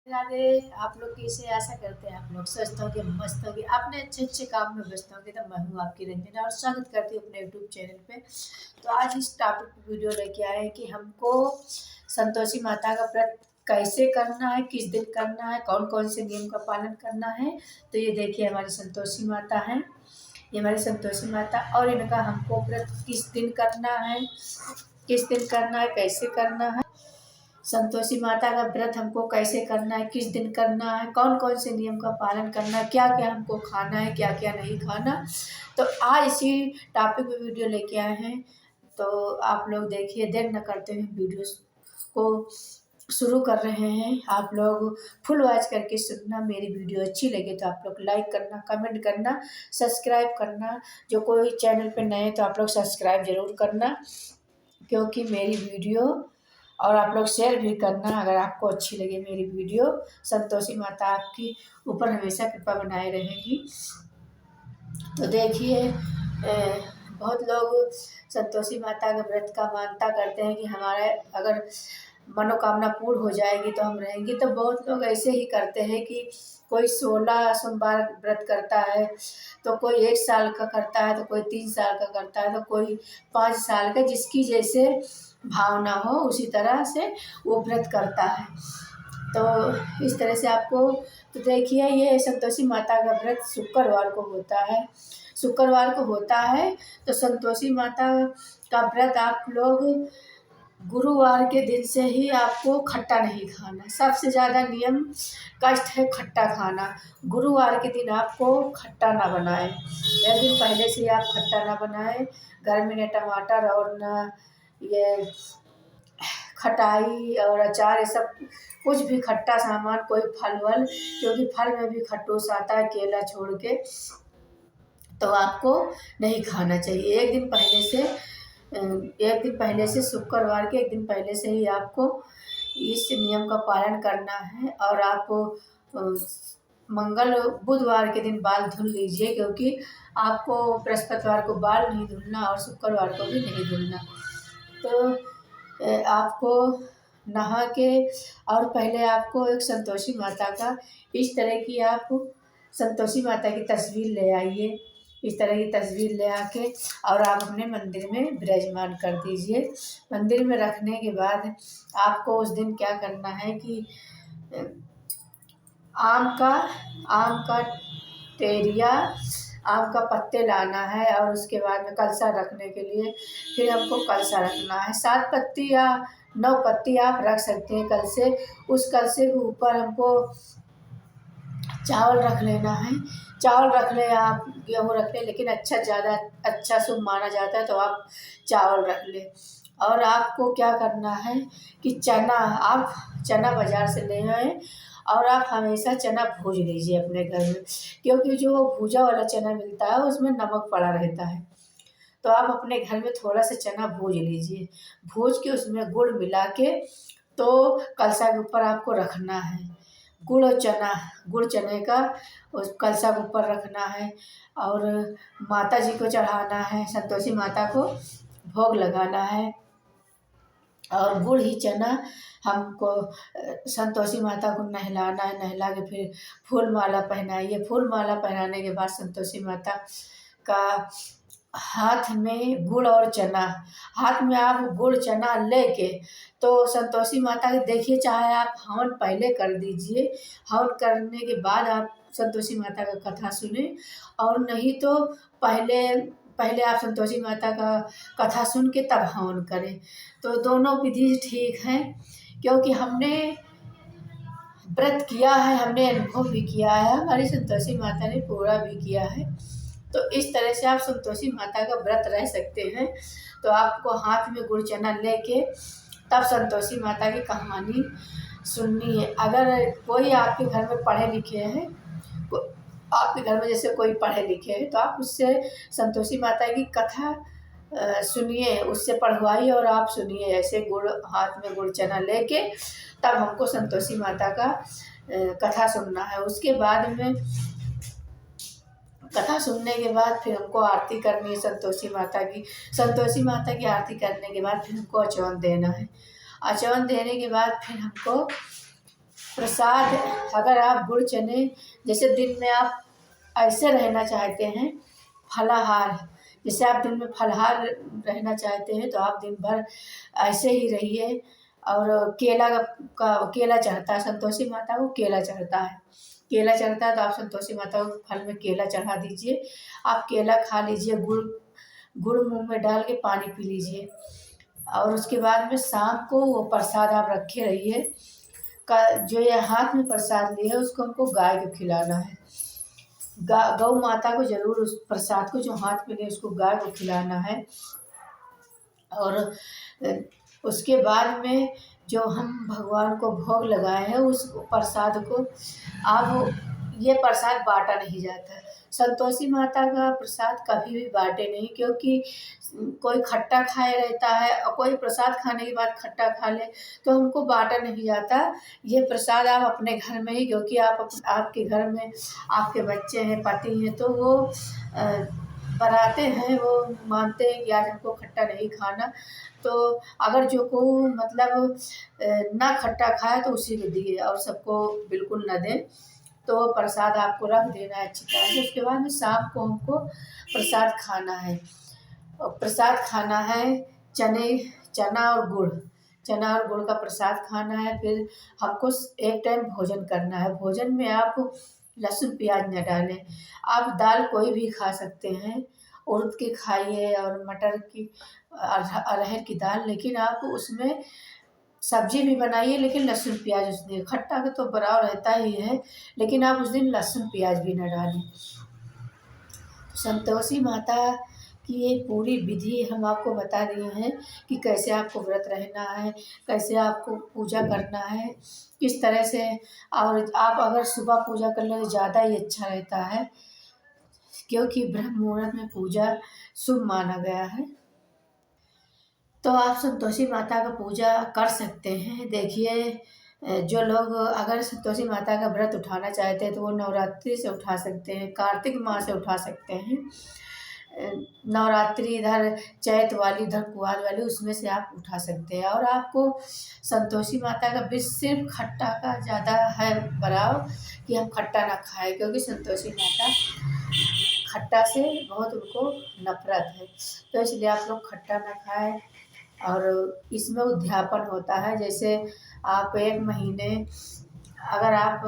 राधे। आप लोग कैसे? आशा करते हैं आप लोग स्वस्थ होंगे, मस्त होंगे, अपने अच्छे अच्छे काम में व्यस्त होंगे। तो मैं हूँ आपकी रंजना और स्वागत करती हूँ अपने यूट्यूब चैनल पे। तो आज इस टॉपिक पे वीडियो लेके आए हैं कि हमको संतोषी माता का व्रत कैसे करना है, किस दिन करना है, कौन कौन से नियम का पालन करना है। तो ये देखिए हमारी संतोषी माता है, ये हमारी संतोषी माता, और इनका हमको व्रत किस दिन करना है, किस दिन करना है, कैसे करना है। संतोषी माता का व्रत हमको कैसे करना है, किस दिन करना है, कौन कौन से नियम का पालन करना है, क्या क्या हमको खाना है, क्या क्या नहीं खाना। तो आज इसी टॉपिक पे वीडियो लेके आए हैं। तो आप लोग देखिए, देर न करते हुए वीडियो को शुरू कर रहे हैं। आप लोग फुल वॉच करके सुनना। मेरी वीडियो अच्छी लगे तो आप लोग लाइक करना, कमेंट करना, सब्सक्राइब करना। जो कोई चैनल पे नए तो आप लोग सब्सक्राइब ज़रूर करना, क्योंकि मेरी वीडियो और आप लोग शेयर भी करना अगर आपको अच्छी लगे मेरी वीडियो। संतोषी माता आपकी ऊपर हमेशा कृपा बनाए रहेगी। तो देखिए, बहुत लोग संतोषी माता के व्रत का मानता करते हैं कि हमारे अगर मनोकामना पूर्ण हो जाएगी तो हम रहेंगे। तो बहुत लोग ऐसे ही करते हैं कि कोई 16 सोमवार व्रत करता है, तो कोई 1 साल का करता है, तो कोई 3 साल का करता है, तो कोई 5 साल का। जिसकी जैसे भावना हो उसी तरह से वो व्रत करता है। तो इस तरह से आपको, तो देखिए ये संतोषी माता का व्रत शुक्रवार को होता है, शुक्रवार को होता है। तो संतोषी माता का व्रत आप लोग गुरुवार के दिन से ही आपको खट्टा नहीं खाना। सबसे ज़्यादा नियम कष्ट है खट्टा खाना। गुरुवार के दिन आपको खट्टा ना बनाएं, एक दिन पहले से ही आप खट्टा ना बनाएं। घर में न टमाटर और न ये खटाई और अचार, ये सब कुछ भी खट्टा सामान, कोई फल वल, क्योंकि फल में भी खट्टूस आता है केला छोड़ के, तो आपको नहीं खाना चाहिए। एक दिन पहले से शुक्रवार के एक दिन पहले से ही आपको इस नियम का पालन करना है। और आप मंगल बुधवार के दिन बाल धुल लीजिए, क्योंकि आपको बृहस्पतिवार को बाल नहीं धुलना और शुक्रवार को भी नहीं धुलना। तो आपको नहा के, और पहले आपको एक संतोषी माता का इस तरह की, आप संतोषी माता की तस्वीर ले आइए। इस तरह की तस्वीर ले आके और आप अपने मंदिर में विराजमान कर दीजिए। मंदिर में रखने के बाद आपको उस दिन क्या करना है कि आम का टेरिया, आम का पत्ते लाना है, और उसके बाद में कलशा रखने के लिए फिर हमको कलशा रखना है। 7 पत्ती या 9 पत्ती आप रख सकते हैं कलशे। उस कलशे के ऊपर हमको चावल रख लेना है। चावल रख लें, आप गेहूँ रख लें, लेकिन ज़्यादा अच्छा शुभ माना जाता है तो आप चावल रख लें। और आपको क्या करना है कि आप चना बाज़ार से ले आएँ, और आप हमेशा चना भूज लीजिए अपने घर में, क्योंकि जो भूजा वाला चना मिलता है उसमें नमक पड़ा रहता है। तो आप अपने घर में थोड़ा सा चना भूज लीजिए, भूज के उसमें गुड़ मिला के तो कलशा के ऊपर आपको रखना है। गुड़ चने का उस कलशा के ऊपर रखना है, और माता जी को चढ़ाना है, संतोषी माता को भोग लगाना है। और गुड़ ही चना हमको संतोषी माता को नहलाना है। नहला के फिर फूल माला पहनाइए। फूल माला पहनाने के बाद संतोषी माता का हाथ में गुड़ और चना, हाथ में आप गुड़ चना लेके, तो संतोषी माता के देखिए, चाहे आप हवन पहले कर दीजिए, हवन करने के बाद आप संतोषी माता का कथा सुने, और नहीं तो पहले पहले आप संतोषी माता का कथा सुन के तब हवन करें। तो दोनों विधि ठीक हैं, क्योंकि हमने व्रत किया है, हमने अनुभव भी किया है, हमारी संतोषी माता ने पूरा भी किया है। तो इस तरह से आप संतोषी माता का व्रत रह सकते हैं। तो आपको हाथ में गुड़ चना लेके तब संतोषी माता की कहानी सुननी है। अगर कोई आपके घर में पढ़े लिखे हैं, आपके घर में जैसे कोई पढ़े लिखे हैं, तो आप उससे संतोषी माता की कथा सुनिए, उससे पढ़वाइए और आप सुनिए। ऐसे हाथ में गुड़ चना लेके तब हमको संतोषी माता का कथा सुनना है। उसके बाद में कथा सुनने के बाद फिर हमको आरती करनी है संतोषी माता की। संतोषी माता की आरती करने के बाद फिर हमको अचवन देना है। अचवन देने के बाद फिर हमको प्रसाद, अगर आप गुड़ चने, जैसे दिन में आप ऐसे रहना चाहते हैं फलाहार, जैसे आप दिन में फलाहार रहना चाहते हैं तो आप दिन भर ऐसे ही रहिए। और केला चढ़ता है संतोषी माता को, केला चढ़ता है, केला चढ़ता है तो आप संतोषी माता को फल में केला चढ़ा दीजिए। आप केला खा लीजिए, गुड़ गुड़ मुंह में डाल के पानी पी लीजिए। और उसके बाद में शाम को वो प्रसाद आप रखे रहिए। जो ये हाथ में प्रसाद लिए है उसको हमको गाय को खिलाना है। गौ माता को जरूर उस प्रसाद को जो हाथ में लिए उसको गाय को खिलाना है। और उसके बाद में जो हम भगवान को भोग लगाए हैं उस प्रसाद को आप, ये प्रसाद बांटा नहीं जाता है। संतोषी माता का प्रसाद कभी भी बांटे नहीं, क्योंकि कोई खट्टा खाए रहता है और कोई प्रसाद खाने के बाद खट्टा खा ले तो हमको बांटा नहीं जाता। ये प्रसाद आप अपने घर में ही, क्योंकि आपके घर में आपके बच्चे हैं, पति हैं, तो वो बनाते हैं, वो मानते हैं कि आज हमको खट्टा नहीं खाना। तो अगर जो को मतलब ना खट्टा खाए तो उसी को दिए और सबको बिल्कुल न दें। तो प्रसाद आपको रख देना है अच्छी तरह से। उसके बाद में शाम को हमको प्रसाद खाना है, और प्रसाद खाना है चना और गुड़, चना और गुड़ का प्रसाद खाना है। फिर हमको एक टाइम भोजन करना है। भोजन में आप लहसुन प्याज न डालें। आप दाल कोई भी खा सकते हैं, उड़द की खाइए और मटर की, अरहर की दाल, लेकिन आप उसमें सब्जी भी बनाइए लेकिन लहसुन प्याज उसमें, खट्टा का तो बराबर रहता ही है, लेकिन आप उस दिन लहसुन प्याज भी न डालें। संतोषी माता की ये पूरी विधि हम आपको बता दिए हैं कि कैसे आपको व्रत रहना है, कैसे आपको पूजा करना है, किस तरह से। और आप अगर सुबह पूजा कर लें तो ज़्यादा ही अच्छा रहता है, क्योंकि ब्रह्म मुहूर्त में पूजा शुभ माना गया है। तो आप संतोषी माता का पूजा कर सकते हैं। देखिए, जो लोग अगर संतोषी माता का व्रत उठाना चाहते हैं तो वो नवरात्रि से उठा सकते हैं, कार्तिक माह से उठा सकते हैं। नवरात्रि इधर चैत वाली, इधर कुआर वाली, उसमें से आप उठा सकते हैं। और आपको संतोषी माता का भी सिर्फ खट्टा का ज़्यादा है बराव कि हम खट्टा ना खाएं, क्योंकि संतोषी माता खट्टा से बहुत उनको नफरत है। तो इसलिए आप लोग खट्टा ना खाएं। और इसमें उद्यापन होता है, जैसे आप एक महीने, अगर आप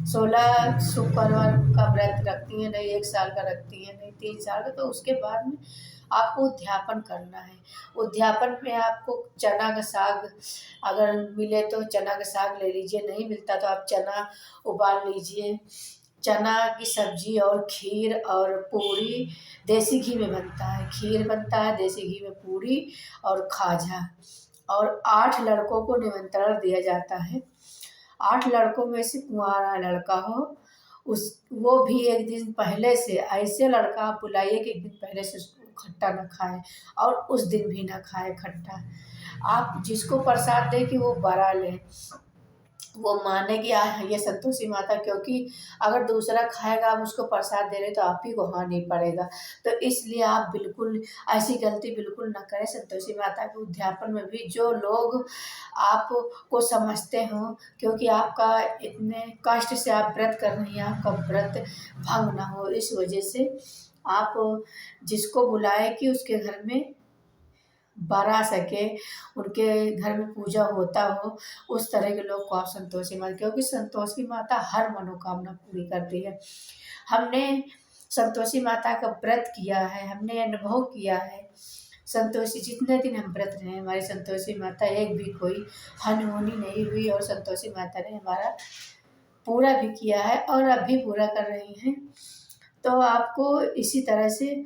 16 शुक्रवार का व्रत रखती हैं, नहीं 1 साल का रखती हैं, नहीं 3 साल का, तो उसके बाद में आपको उद्यापन करना है। उद्यापन में आपको चना का साग अगर मिले तो चना का साग ले लीजिए, नहीं मिलता तो आप चना उबाल लीजिए। चना की सब्जी और खीर और पूरी देसी घी में बनता है, खीर बनता है देसी घी में, पूरी और खाजा। और 8 लड़कों को निमंत्रण दिया जाता है। 8 लड़कों में से कुंवारा लड़का हो, उस वो भी एक दिन पहले से, ऐसे लड़का आप बुलाइए कि एक दिन पहले से उसको खट्टा न खाए और उस दिन भी ना खाए खट्टा। आप जिसको प्रसाद दें कि वो बरा लें, वो माने कि ये संतोषी माता, क्योंकि अगर दूसरा खाएगा आप उसको प्रसाद दे रहे तो आप ही को हानि पड़ेगा। तो इसलिए आप बिल्कुल ऐसी गलती बिल्कुल ना करें। संतोषी माता के उद्यापन में भी जो लोग आपको समझते हों, क्योंकि आपका इतने कष्ट से आप व्रत कर रही हैं, आपका व्रत भंग ना हो, इस वजह से आप जिसको बुलाए कि उसके घर में बरा सके, उनके घर में पूजा होता हो, उस तरह के लोग को आप संतोषी माता, क्योंकि संतोषी माता हर मनोकामना पूरी करती है। हमने संतोषी माता का व्रत किया है, हमने अनुभव किया है। संतोषी जितने दिन हम व्रत रहे, हमारी संतोषी माता एक भी कोई अनहोनी नहीं हुई, और संतोषी माता ने हमारा पूरा भी किया है और अब भी पूरा कर रही हैं। तो आपको इसी तरह से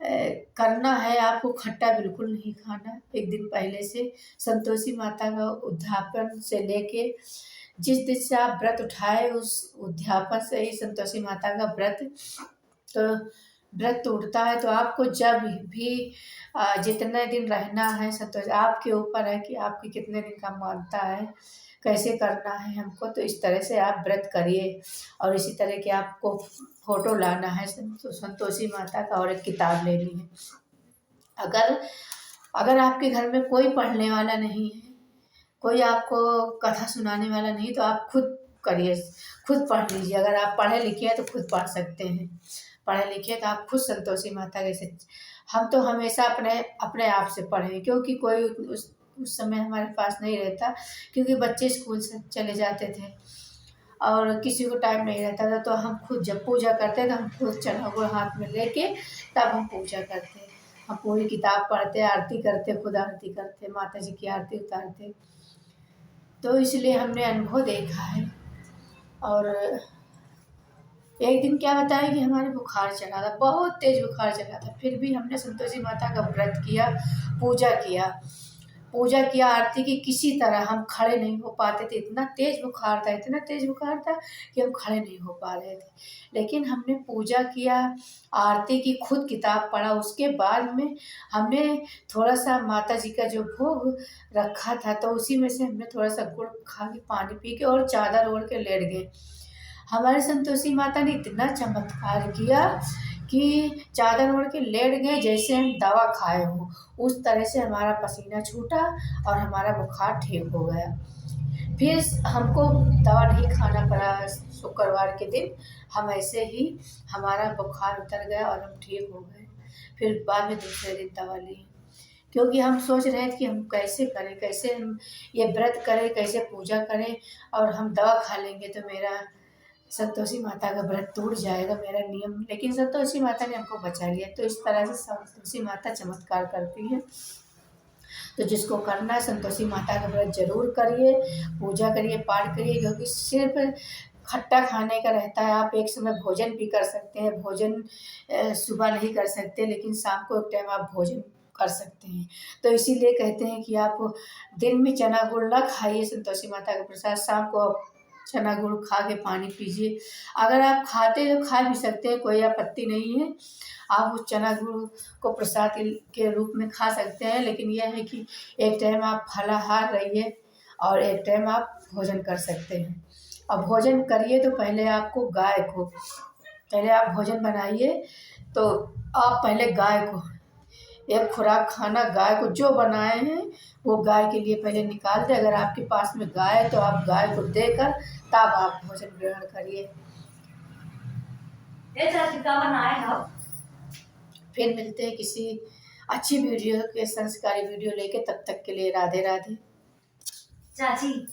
करना है। आपको खट्टा बिल्कुल नहीं खाना। एक दिन पहले से संतोषी माता का उद्यापन से लेके जिस दिन से आप व्रत उठाए उस उद्यापन से ही संतोषी माता का व्रत, तो व्रत टूटता है। तो आपको जब भी जितने दिन रहना है संतोष, आपके ऊपर है कि आपकी कितने दिन का मानता है, कैसे करना है हमको। तो इस तरह से आप व्रत करिए। और इसी तरह के आपको फोटो लाना है संतोषी माता का, और एक किताब लेनी है। अगर अगर आपके घर में कोई पढ़ने वाला नहीं है कोई आपको कथा सुनाने वाला नहीं, तो आप खुद करिए, खुद पढ़ लीजिए। अगर आप पढ़े लिखे हैं तो खुद पढ़ सकते हैं, पढ़े लिखे तो आप खुद संतोषी माता कैसे। हम तो हमेशा अपने अपने आप से पढ़े, क्योंकि कोई उस समय हमारे पास नहीं रहता, क्योंकि बच्चे स्कूल से चले जाते थे और किसी को टाइम नहीं रहता था। तो हम खुद जब पूजा करते तो हम खुद चना गुड़ हाथ में लेके तब हम पूजा करते। हम पूरी किताब पढ़ते, आरती करते, खुद आरती करते, माता जी की आरती उतारते। तो इसलिए हमने अनुभव देखा है। और एक दिन क्या बताया कि हमारे बुखार चढ़ा था, बहुत तेज बुखार चढ़ा था, फिर भी हमने संतोषी माता का व्रत किया, पूजा किया, पूजा किया, आरती की। किसी तरह हम खड़े नहीं हो पाते थे, इतना तेज बुखार था, इतना तेज बुखार था कि हम खड़े नहीं हो पा रहे थे। लेकिन हमने पूजा किया, आरती की, खुद किताब पढ़ा। उसके बाद में हमने थोड़ा सा माता जी का जो भोग रखा था, तो उसी में से हमने थोड़ा सा गुड़ खा के, पानी पी के और चादर ओढ़ के लेट गए। हमारी संतोषी माता ने इतना चमत्कार किया कि चादर ओढ़ के लेट गए जैसे हम दवा खाए हों। उस तरह से हमारा पसीना छूटा और हमारा बुखार ठीक हो गया। फिर हमको दवा नहीं खाना पड़ा। शुक्रवार के दिन हम ऐसे ही, हमारा बुखार उतर गया और हम ठीक हो गए। फिर बाद में दूसरे दिन दवा ली, क्योंकि हम सोच रहे थे कि हम कैसे करें, कैसे हम ये व्रत करें, कैसे पूजा करें, और हम दवा खा लेंगे तो मेरा संतोषी माता का व्रत टूट जाएगा, मेरा नियम। लेकिन संतोषी माता ने हमको बचा लिया। तो इस तरह से संतोषी माता चमत्कार करती है। तो जिसको करना है संतोषी माता का व्रत जरूर करिए, पूजा करिए, पाठ करिए, क्योंकि सिर्फ खट्टा खाने का रहता है। आप एक समय भोजन भी कर सकते हैं, भोजन सुबह नहीं कर सकते, लेकिन शाम को एक टाइम आप भोजन कर सकते हैं। तो इसीलिए कहते हैं कि आप दिन में चना गुड़ ना खाइए, संतोषी माता का प्रसाद, शाम को चना गुड़ खा के पानी पीजिए। अगर आप खाते तो खा भी सकते हैं, कोई आपत्ति नहीं है, आप उस चना गुड़ को प्रसाद के रूप में खा सकते हैं। लेकिन यह है कि एक टाइम आप फलाहार रहिए और एक टाइम आप भोजन कर सकते हैं। और भोजन करिए तो पहले आपको गाय को, पहले आप भोजन बनाइए तो आप पहले गाय को एक खुराक खाना, गाय को जो बनाए हैं वो गाय के लिए पहले निकाल दें। अगर आपके पास में गाय है तो आप गाय को देकर तब आप भोजन ग्रहण करिए। फिर मिलते हैं किसी अच्छी वीडियो के, संस्कारी वीडियो लेके। तब तक के लिए राधे राधे। चाची।